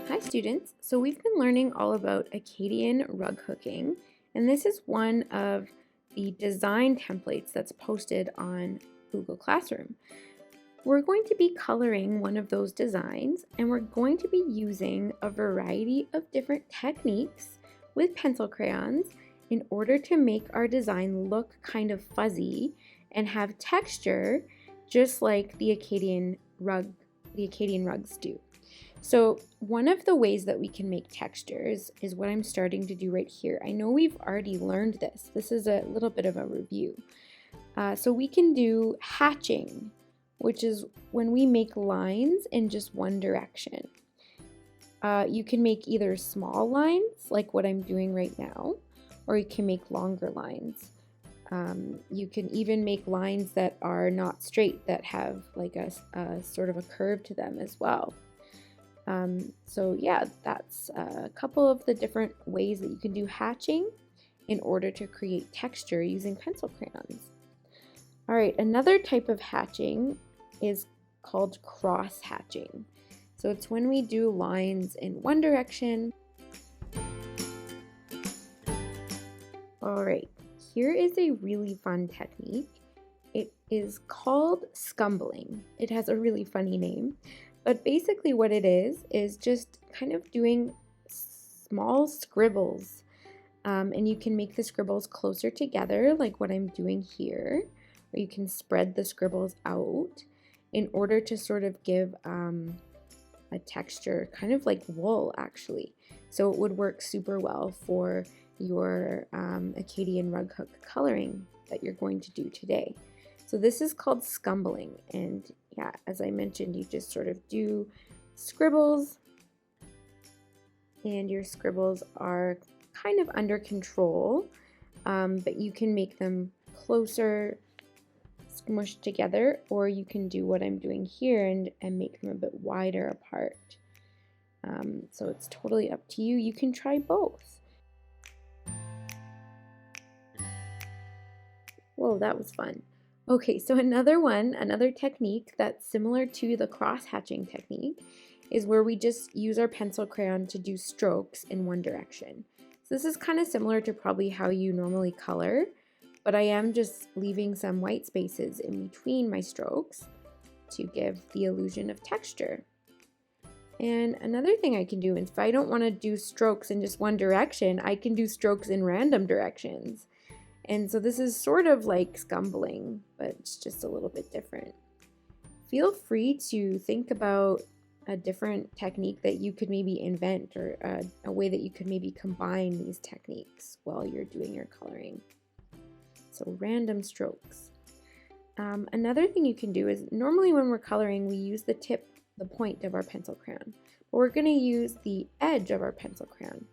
Hi students, so we've been learning all about Acadian rug hooking, and this is one of the design templates that's posted on Google Classroom. We're going to be coloring one of those designs, and we're going to be using a variety of different techniques with pencil crayons in order to make our design look kind of fuzzy and have texture just like the Acadian rugs do. So one of the ways that we can make textures is what I'm starting to do right here. I know we've already learned this. This is a little bit of a review. So we can do hatching, which is when we make lines in just one direction. You can make either small lines, like what I'm doing right now, or you can make longer lines. You can even make lines that are not straight, that have like a sort of a curve to them as well. So yeah, that's a couple of the different ways that you can do hatching in order to create texture using pencil crayons. All right, another type of hatching is called cross hatching. So it's when we do lines in one direction. All right, here is a really fun technique. It is called Scrumbling. It has a really funny name. But basically what it is just kind of doing small scribbles. And you can make the scribbles closer together like what I'm doing here. Or you can spread the scribbles out in order to sort of give a texture, kind of like wool actually. So it would work super well for your Acadian rug hook coloring that you're going to do today. So this is called Scrumbling, and yeah, as I mentioned, you just sort of do scribbles, and your scribbles are kind of under control, but you can make them closer, smushed together, or you can do what I'm doing here and make them a bit wider apart. So it's totally up to you. You can try both. Whoa, that was fun. Okay, so another technique that's similar to the cross hatching technique is where we just use our pencil crayon to do strokes in one direction. So this is kind of similar to probably how you normally color, but I am just leaving some white spaces in between my strokes to give the illusion of texture. And another thing I can do is if I don't want to do strokes in just one direction, I can do strokes in random directions. And so this is sort of like Scrumbling, but it's just a little bit different. Feel free to think about a different technique that you could maybe invent, or a way that you could maybe combine these techniques while you're doing your coloring. So random strokes. Another thing you can do is normally when we're coloring, we use the point of our pencil crayon, but we're going to use the edge of our pencil crayon.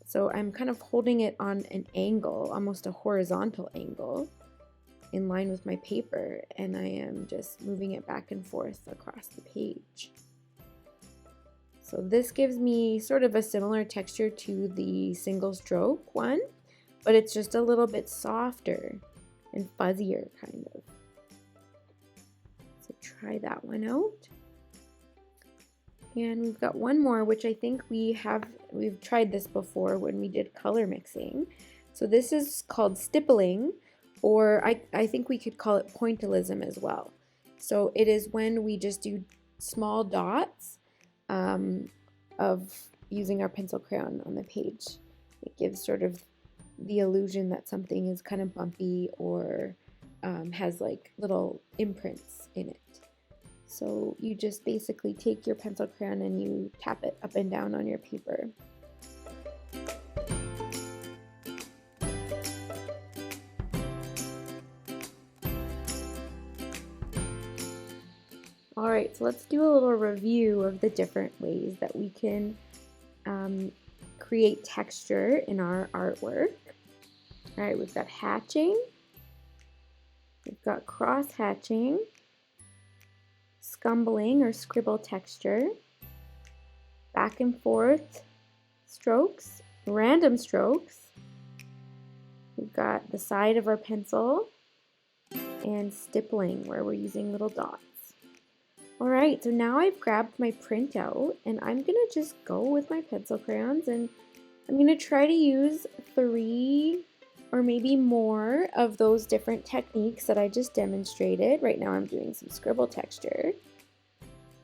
So I'm kind of holding it on an angle, almost a horizontal angle, in line with my paper, and I am just moving it back and forth across the page. So this gives me sort of a similar texture to the single stroke one, but it's just a little bit softer and fuzzier kind of. So try that one out. And we've got one more, which I think we've tried this before when we did color mixing. So this is called stippling, or I think we could call it pointillism as well. So it is when we just do small dots of using our pencil crayon on the page. It gives sort of the illusion that something is kind of bumpy or has like little imprints in it. So you just basically take your pencil crayon and you tap it up and down on your paper. All right, so let's do a little review of the different ways that we can create texture in our artwork. All right, we've got hatching, we've got cross hatching, Scrumbling or scribble texture, back and forth strokes, random strokes. We've got the side of our pencil, and stippling where we're using little dots. All right, so now I've grabbed my printout and I'm gonna just go with my pencil crayons and I'm gonna try to use 3 or maybe more of those different techniques that I just demonstrated. Right now I'm doing some scribble texture.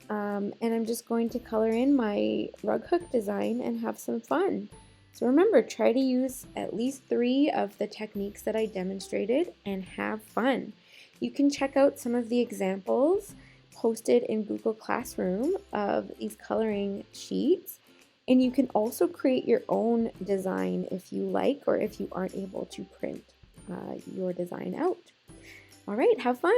And I'm just going to color in my rug hook design and have some fun. So remember, try to use at least 3 of the techniques that I demonstrated and have fun. You can check out some of the examples posted in Google Classroom of these coloring sheets. And you can also create your own design if you like or if you aren't able to print your design out. All right, have fun.